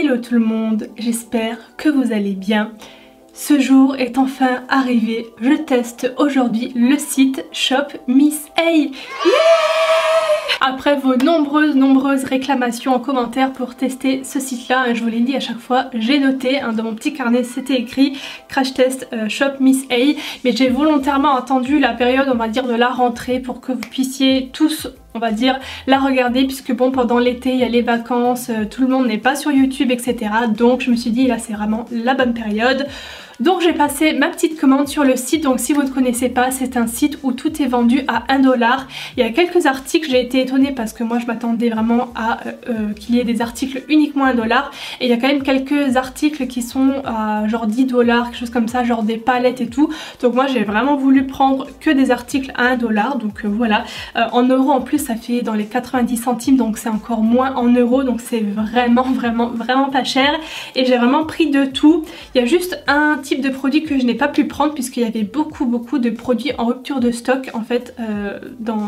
Hello tout le monde, j'espère que vous allez bien. Ce jour est enfin arrivé, je teste aujourd'hui le site Shop Miss A. Yeah! Après vos nombreuses réclamations en commentaire pour tester ce site là, je vous l'ai dit à chaque fois, j'ai noté, dans mon petit carnet c'était écrit Crash Test Shop Miss A, mais j'ai volontairement attendu la période on va dire de la rentrée pour que vous puissiez tous on va dire la regarder, puisque bon pendant l'été il y a les vacances, tout le monde n'est pas sur YouTube etc, donc je me suis dit là c'est vraiment la bonne période. Donc j'ai passé ma petite commande sur le site, donc si vous ne connaissez pas, c'est un site où tout est vendu à 1 $. Il y a quelques articles, j'ai été étonnée parce que moi je m'attendais vraiment à qu'il y ait des articles uniquement à 1 $, et il y a quand même quelques articles qui sont à genre 10 $, quelque chose comme ça, genre des palettes et tout. Donc moi j'ai vraiment voulu prendre que des articles à 1 $, donc voilà. En euros en plus ça fait dans les 90 centimes, donc c'est encore moins en euros, donc c'est vraiment pas cher, et j'ai vraiment pris de tout. Il y a juste un type de produit que je n'ai pas pu prendre puisqu'il y avait beaucoup de produits en rupture de stock en fait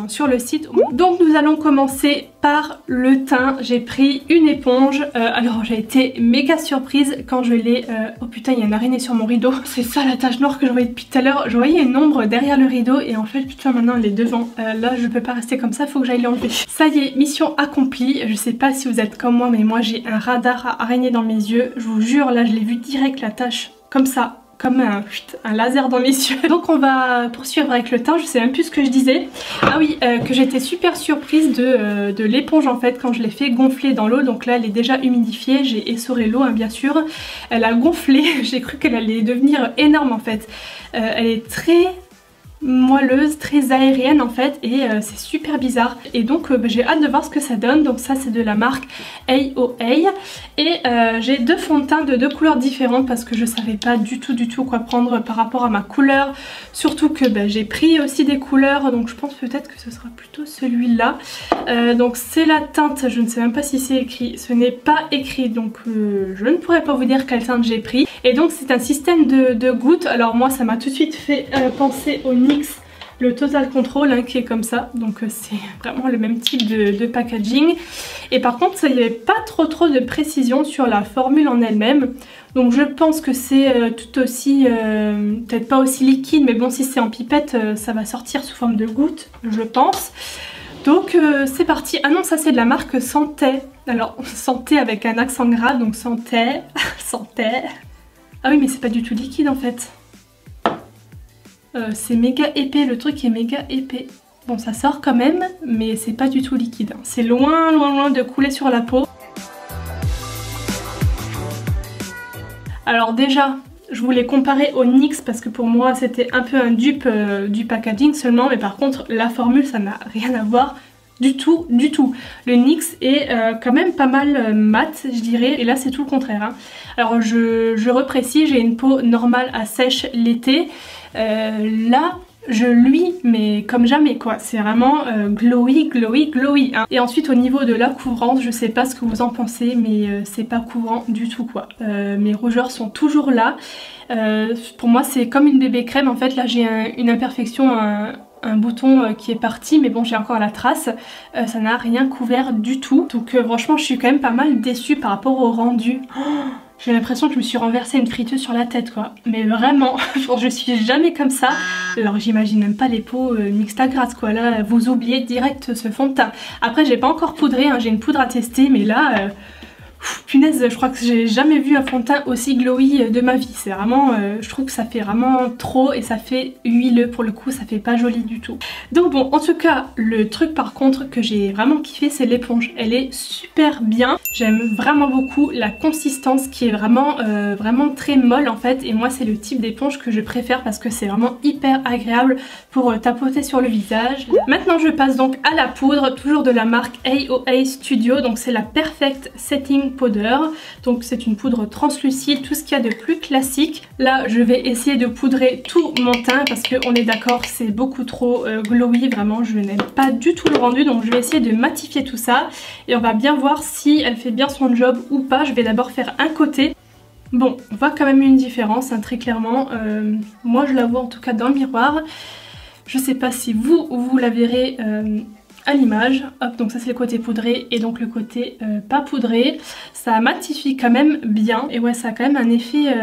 sur le site. Donc nous allons commencer par le teint. J'ai pris une éponge, alors j'ai été méga surprise quand je l'ai... oh putain, il y a une araignée sur mon rideau, c'est ça la tache noire que je voyais depuis tout à l'heure. Je voyais une ombre derrière le rideau et en fait putain maintenant elle est devant. Là je peux pas rester comme ça, faut que j'aille l'enlever. Ça y est, mission accomplie. Je sais pas si vous êtes comme moi, mais moi j'ai un radar à araignée dans mes yeux, je vous jure, là je l'ai vu direct la tache comme ça, comme un laser dans mes yeux. Donc on va poursuivre avec le teint, je sais même plus ce que je disais. Ah oui, que j'étais super surprise de l'éponge en fait quand je l'ai fait gonfler dans l'eau. Donc là elle est déjà humidifiée, j'ai essoré l'eau bien sûr. Elle a gonflé, j'ai cru qu'elle allait devenir énorme en fait. Elle est très moelleuse, très aérienne en fait, et c'est super bizarre, et donc j'ai hâte de voir ce que ça donne. Donc ça c'est de la marque AOA, et j'ai deux fonds de teint de deux couleurs différentes parce que je savais pas du tout quoi prendre par rapport à ma couleur, surtout que j'ai pris aussi des couleurs, donc je pense peut-être que ce sera plutôt celui-là. Donc c'est la teinte, je ne sais même pas si c'est écrit, ce n'est pas écrit, donc je ne pourrais pas vous dire quelle teinte j'ai pris. Et donc c'est un système de gouttes. Alors moi ça m'a tout de suite fait penser au NYX, le Total Control qui est comme ça, donc c'est vraiment le même type de packaging. Et par contre il n'y avait pas trop de précision sur la formule en elle-même, donc je pense que c'est tout aussi, peut-être pas aussi liquide, mais bon si c'est en pipette ça va sortir sous forme de gouttes je pense. Donc c'est parti. Ah non, ça c'est de la marque Santé, alors Santé avec un accent grave, donc Santé, Santé. Ah oui mais c'est pas du tout liquide en fait. C'est méga épais, le truc est méga épais. Bon ça sort quand même, mais c'est pas du tout liquide. C'est loin de couler sur la peau. Alors déjà, je voulais comparer au NYX parce que pour moi c'était un peu un dupe du packaging seulement, mais par contre la formule ça n'a rien à voir. Du tout. Le NYX est quand même pas mal mat je dirais, et là c'est tout le contraire. Alors je reprécise, j'ai une peau normale à sèche l'été. Là je luis mais comme jamais quoi, c'est vraiment glowy. Et ensuite au niveau de la couvrance, je sais pas ce que vous en pensez, mais c'est pas couvrant du tout quoi. Mes rougeurs sont toujours là. Pour moi c'est comme une bébé crème en fait. Là j'ai une imperfection, un bouton qui est parti, mais bon j'ai encore la trace, ça n'a rien couvert du tout, donc franchement je suis quand même pas mal déçue par rapport au rendu. J'ai l'impression que je me suis renversé une friteuse sur la tête quoi, mais vraiment je suis jamais comme ça. Alors j'imagine même pas les peaux mixta grasse quoi, là vous oubliez direct ce fond de teint. Après j'ai pas encore poudré, j'ai une poudre à tester, mais là punaise, je crois que j'ai jamais vu un fond de teint aussi glowy de ma vie. C'est vraiment, je trouve que ça fait vraiment trop et ça fait huileux pour le coup, ça fait pas joli du tout. Donc bon, en tout cas, le truc par contre que j'ai vraiment kiffé, c'est l'éponge. Elle est super bien. J'aime vraiment beaucoup la consistance qui est vraiment très molle en fait. Et moi, c'est le type d'éponge que je préfère parce que c'est vraiment hyper agréable pour tapoter sur le visage. Maintenant, je passe donc à la poudre, toujours de la marque AOA Studio. Donc c'est la Perfect Setting Powder, donc c'est une poudre translucide, tout ce qu'il y a de plus classique. Là je vais essayer de poudrer tout mon teint parce qu'on est d'accord, c'est beaucoup trop glowy, vraiment je n'aime pas du tout le rendu, donc je vais essayer de matifier tout ça et on va bien voir si elle fait bien son job ou pas. Je vais d'abord faire un côté. Bon, on voit quand même une différence très clairement, moi je la vois en tout cas dans le miroir. Je sais pas si vous la verrez à l'image. Hop, donc ça c'est le côté poudré et donc le côté pas poudré. Ça matifie quand même bien et ouais, ça a quand même un effet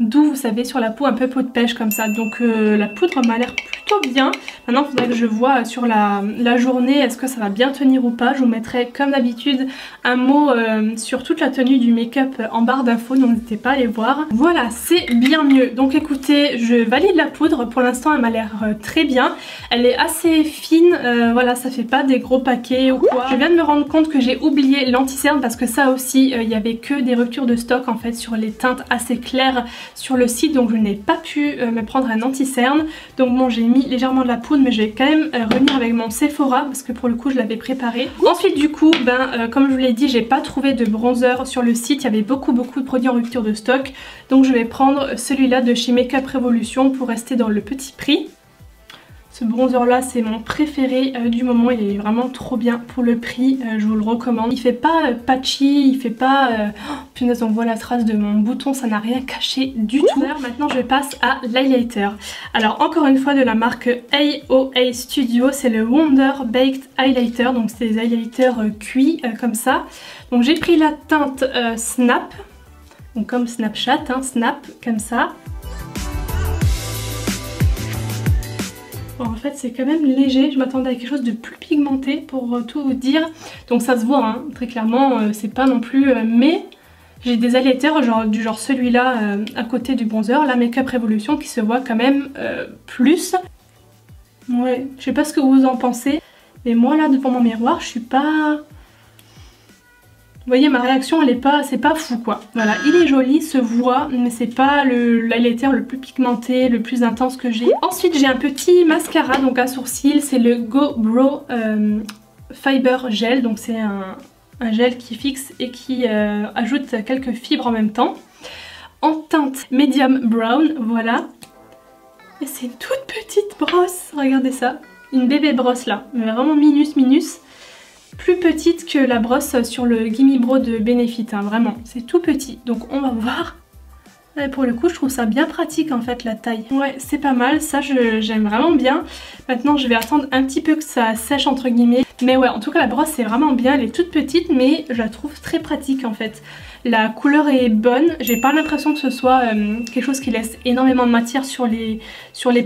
doux, vous savez, sur la peau, un peu peau de pêche comme ça. Donc la poudre m'a l'air plutôt bien. Maintenant il faudrait que je vois sur la journée est-ce que ça va bien tenir ou pas. Je vous mettrai comme d'habitude un mot sur toute la tenue du make-up en barre d'infos, donc n'hésitez pas à aller voir. Voilà, c'est bien mieux. Donc écoutez, je valide la poudre. Pour l'instant elle m'a l'air très bien. Elle est assez fine, voilà, ça fait pas des gros paquets ou quoi. Je viens de me rendre compte que j'ai oublié l'anti-cerne parce que ça aussi il y avait que des ruptures de stock en fait sur les teintes assez claires sur le site, donc je n'ai pas pu me prendre un anti-cerne. Donc bon, j'ai mis légèrement de la poudre, mais je vais quand même revenir avec mon Sephora parce que pour le coup je l'avais préparé. Ensuite du coup, comme je vous l'ai dit, j'ai pas trouvé de bronzer sur le site, il y avait beaucoup de produits en rupture de stock, donc je vais prendre celui-là de chez Makeup Revolution pour rester dans le petit prix. Ce bronzer là c'est mon préféré du moment, il est vraiment trop bien pour le prix, je vous le recommande. Il fait pas patchy, il fait pas... Oh, punaise, on voit la trace de mon bouton, ça n'a rien caché du tout. Alors, maintenant je passe à l'highlighter. Alors encore une fois de la marque AOA Studio, c'est le Wonder Baked Highlighter, donc c'est des highlighters cuits comme ça. Donc j'ai pris la teinte Snap, donc comme Snapchat, hein, Snap comme ça. Bon, en fait c'est quand même léger, je m'attendais à quelque chose de plus pigmenté pour tout vous dire. Donc ça se voit hein, très clairement, c'est pas non plus... mais j'ai des highlighters du genre celui-là à côté du bronzer, la Makeup Revolution, qui se voit quand même plus. Ouais, je sais pas ce que vous en pensez, mais moi là devant mon miroir je suis pas... Vous voyez, ma réaction elle est pas, c'est pas fou quoi. Voilà, il est joli, se voit, mais c'est pas l'highlighter le plus pigmenté, le plus intense que j'ai. Ensuite j'ai un petit mascara donc à sourcils, c'est le Go Brow Fiber Gel, donc c'est un gel qui fixe et qui ajoute quelques fibres en même temps. En teinte medium brown, voilà. Et c'est une toute petite brosse, regardez ça. Une bébé brosse là, mais vraiment minus. Plus petite que la brosse sur le Gimme Brow de Benefit, hein, vraiment, c'est tout petit. Donc on va voir. Et pour le coup je trouve ça bien pratique en fait la taille. Ouais, c'est pas mal, ça j'aime vraiment bien. Maintenant je vais attendre un petit peu que ça sèche entre guillemets. Mais ouais, en tout cas la brosse c'est vraiment bien, elle est toute petite mais je la trouve très pratique en fait. La couleur est bonne, j'ai pas l'impression que ce soit quelque chose qui laisse énormément de matière sur les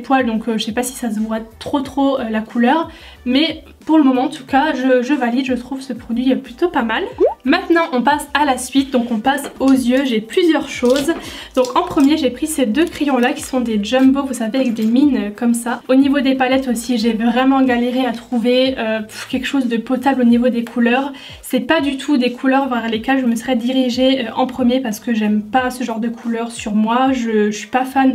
poils, donc je sais pas si ça se voit trop la couleur. Mais pour le moment en tout cas je valide, je trouve ce produit plutôt pas mal. Maintenant on passe à la suite, donc on passe aux yeux, j'ai plusieurs choses. Donc en premier j'ai pris ces deux crayons là qui sont des jumbo, vous savez, avec des mines comme ça. Au niveau des palettes aussi j'ai vraiment galéré à trouver quelque chose de potable au niveau des couleurs. C'est pas du tout des couleurs vers lesquelles je me serais dirigée en premier parce que j'aime pas ce genre de couleurs sur moi. Je suis pas fan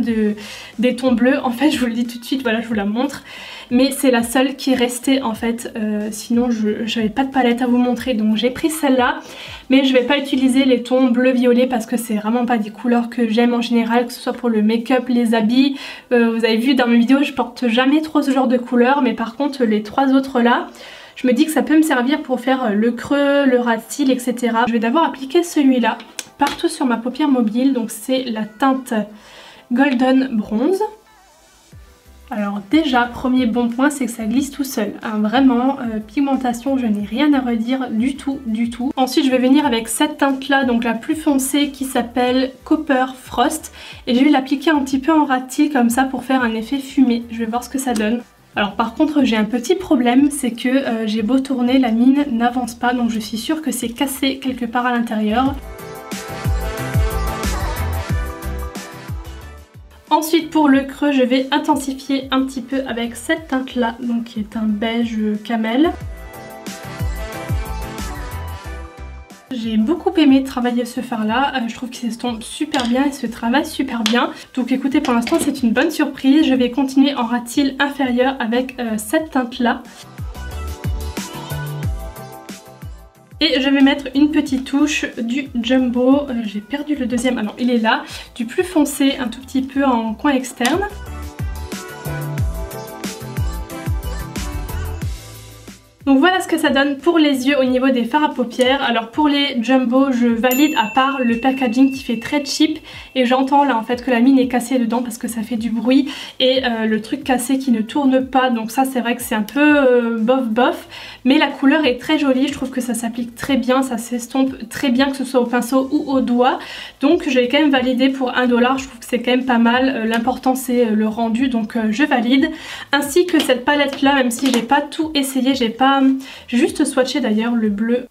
des tons bleus, en fait je vous le dis tout de suite, voilà je vous la montre. Mais c'est la seule qui restait en fait, sinon j'avais pas de palette à vous montrer, donc j'ai pris celle-là. Mais je vais pas utiliser les tons bleu-violet parce que c'est vraiment pas des couleurs que j'aime en général, que ce soit pour le make-up, les habits. Vous avez vu dans mes vidéos, je porte jamais trop ce genre de couleurs, mais par contre les trois autres là, je me dis que ça peut me servir pour faire le creux, le ras de cils, etc. Je vais d'abord appliquer celui-là partout sur ma paupière mobile, donc c'est la teinte Golden Bronze. Alors déjà, premier bon point, c'est que ça glisse tout seul. Hein, vraiment, pigmentation, je n'ai rien à redire du tout. Ensuite, je vais venir avec cette teinte-là, donc la plus foncée, qui s'appelle Copper Frost. Et je vais l'appliquer un petit peu en ras de cils comme ça pour faire un effet fumé. Je vais voir ce que ça donne. Alors par contre, j'ai un petit problème, c'est que j'ai beau tourner, la mine n'avance pas. Donc je suis sûre que c'est cassé quelque part à l'intérieur. Ensuite pour le creux, je vais intensifier un petit peu avec cette teinte là, donc qui est un beige camel. J'ai beaucoup aimé travailler ce fard là, je trouve qu'il s'estompe super bien et se travaille super bien. Donc écoutez, pour l'instant c'est une bonne surprise. Je vais continuer en ras de cils inférieur avec cette teinte là. Et je vais mettre une petite touche du Jumbo, j'ai perdu le deuxième, ah non il est là, du plus foncé un tout petit peu en coin externe. Donc voilà ce que ça donne pour les yeux au niveau des fards à paupières. Alors pour les jumbo je valide à part le packaging qui fait très cheap et j'entends là en fait que la mine est cassée dedans parce que ça fait du bruit et le truc cassé qui ne tourne pas, donc ça c'est vrai que c'est un peu bof bof, mais la couleur est très jolie, je trouve que ça s'applique très bien, ça s'estompe très bien que ce soit au pinceau ou au doigt, donc je vais quand même valider pour 1 $, je trouve que c'est quand même pas mal, l'important c'est le rendu, donc je valide, ainsi que cette palette là, même si j'ai pas tout essayé, j'ai juste swatché d'ailleurs le bleu.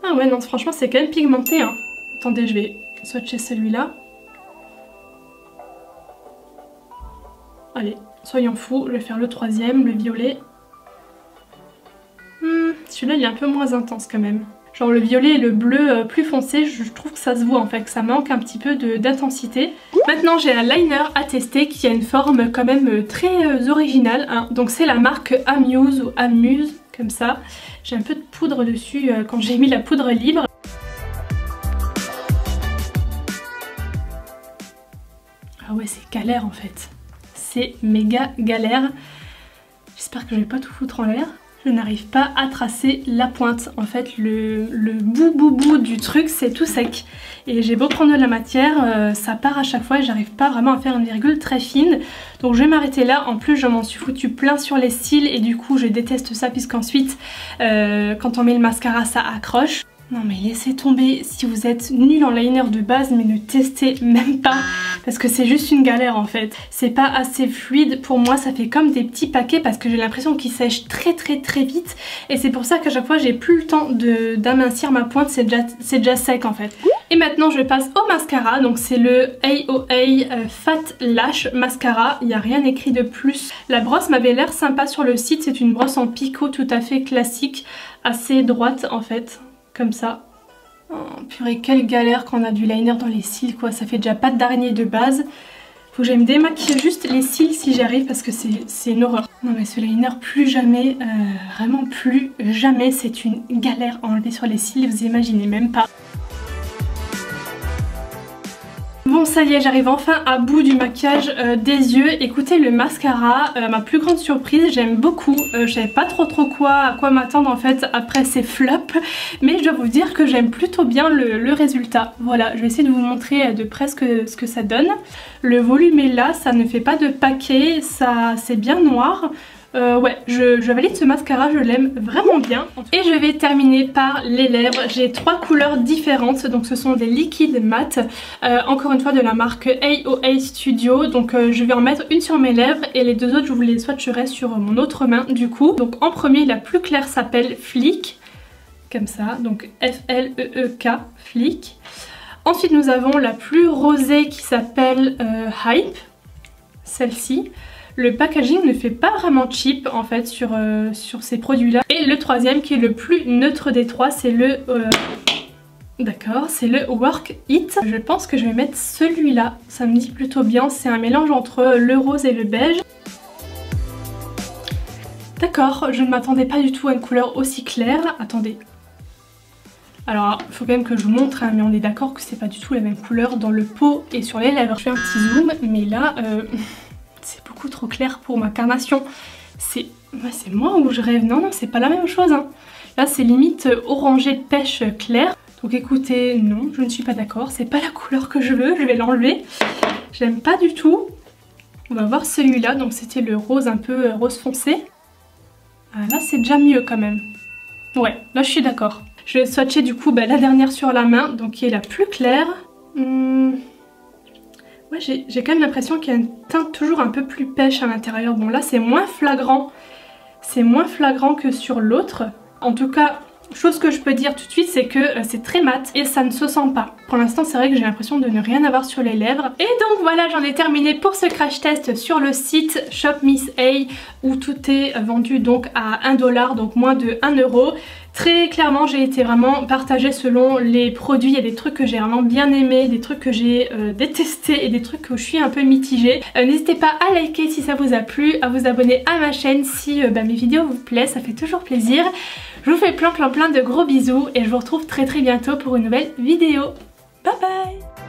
Ah ouais non franchement c'est quand même pigmenté hein. Attendez je vais swatcher celui-là. Allez soyons fous, je vais faire le troisième, le violet. Celui-là il est un peu moins intense quand même. Genre le violet et le bleu plus foncé, je trouve que ça se voit en fait, que ça manque un petit peu d'intensité. Maintenant j'ai un liner à tester qui a une forme quand même très originale hein. Donc c'est la marque Amuse ou Amuse comme ça. J'ai un peu de poudre dessus quand j'ai mis la poudre libre. Ah ouais c'est galère en fait. C'est méga galère. J'espère que je vais pas tout foutre en l'air. Je n'arrive pas à tracer la pointe. En fait le bout du truc c'est tout sec. Et j'ai beau prendre de la matière, ça part à chaque fois et j'arrive pas vraiment à faire une virgule très fine. Donc je vais m'arrêter là. En plus je m'en suis foutu plein sur les cils et du coup je déteste ça puisqu'ensuite quand on met le mascara ça accroche. Non mais laissez tomber, si vous êtes nul en liner de base, mais ne testez même pas parce que c'est juste une galère en fait. C'est pas assez fluide pour moi, ça fait comme des petits paquets parce que j'ai l'impression qu'ils sèchent très vite et c'est pour ça qu'à chaque fois j'ai plus le temps d'amincir ma pointe, c'est déjà sec en fait. Et maintenant je passe au mascara, donc c'est le AOA Fat Lash Mascara, il n'y a rien écrit de plus. La brosse m'avait l'air sympa sur le site, c'est une brosse en picot tout à fait classique, assez droite en fait. Comme ça. Oh, purée, quelle galère quand on a du liner dans les cils quoi, ça fait déjà pâte d'araignée de base. Faut que j'aille me démaquiller juste les cils si j'arrive parce que c'est une horreur. Non mais ce liner plus jamais, vraiment plus jamais, c'est une galère à enlever sur les cils, vous imaginez même pas. Bon ça y est, j'arrive enfin à bout du maquillage des yeux. Écoutez le mascara, ma plus grande surprise, j'aime beaucoup. Je savais pas trop à quoi m'attendre en fait après ces flops. Mais je dois vous dire que j'aime plutôt bien le résultat. Voilà, je vais essayer de vous montrer de près ce que ça donne. Le volume est là, ça ne fait pas de paquet, c'est bien noir. Ouais, je valide ce mascara, je l'aime vraiment bien. Et je vais terminer par les lèvres. J'ai 3 couleurs différentes, donc ce sont des liquides mat, encore une fois de la marque AOA Studio. Donc je vais en mettre une sur mes lèvres et les deux autres je vous les swatcherai sur mon autre main du coup. Donc en premier, la plus claire s'appelle Flick, comme ça, donc F-L-E-E-K, Flick. Ensuite nous avons la plus rosée qui s'appelle Hype, celle-ci. Le packaging ne fait pas vraiment cheap en fait sur ces produits là. Et le troisième qui est le plus neutre des trois, c'est le... D'accord, c'est le Work It. Je pense que je vais mettre celui-là, ça me dit plutôt bien. C'est un mélange entre le rose et le beige. D'accord, je ne m'attendais pas du tout à une couleur aussi claire. Attendez. Alors, il faut quand même que je vous montre, hein, mais on est d'accord que c'est pas du tout la même couleur dans le pot et sur les lèvres. Je fais un petit zoom, mais là... c'est beaucoup trop clair pour ma carnation. C'est moi ou je rêve? Non, c'est pas la même chose. Hein. Là, c'est limite orangé pêche clair. Donc écoutez, non, je ne suis pas d'accord. C'est pas la couleur que je veux, je vais l'enlever. J'aime pas du tout. On va voir celui-là. Donc c'était le rose un peu rose foncé. Ah, là, c'est déjà mieux quand même. Ouais, là, je suis d'accord. Je vais swatcher du coup la dernière sur la main, donc qui est la plus claire. Ouais, j'ai quand même l'impression qu'il y a une teinte toujours un peu plus pêche à l'intérieur. Bon là c'est moins flagrant. C'est moins flagrant que sur l'autre. En tout cas, chose que je peux dire tout de suite, c'est que c'est très mat et ça ne se sent pas. Pour l'instant c'est vrai que j'ai l'impression de ne rien avoir sur les lèvres. Et donc voilà, j'en ai terminé pour ce crash test sur le site Shop Miss A où tout est vendu donc à 1 $, donc moins de 1 €. Très clairement j'ai été vraiment partagée selon les produits, il y a des trucs que j'ai vraiment bien aimé, des trucs que j'ai détestés et des trucs où je suis un peu mitigée. N'hésitez pas à liker si ça vous a plu, à vous abonner à ma chaîne si mes vidéos vous plaisent, ça fait toujours plaisir. Je vous fais plein de gros bisous et je vous retrouve très bientôt pour une nouvelle vidéo. Bye bye!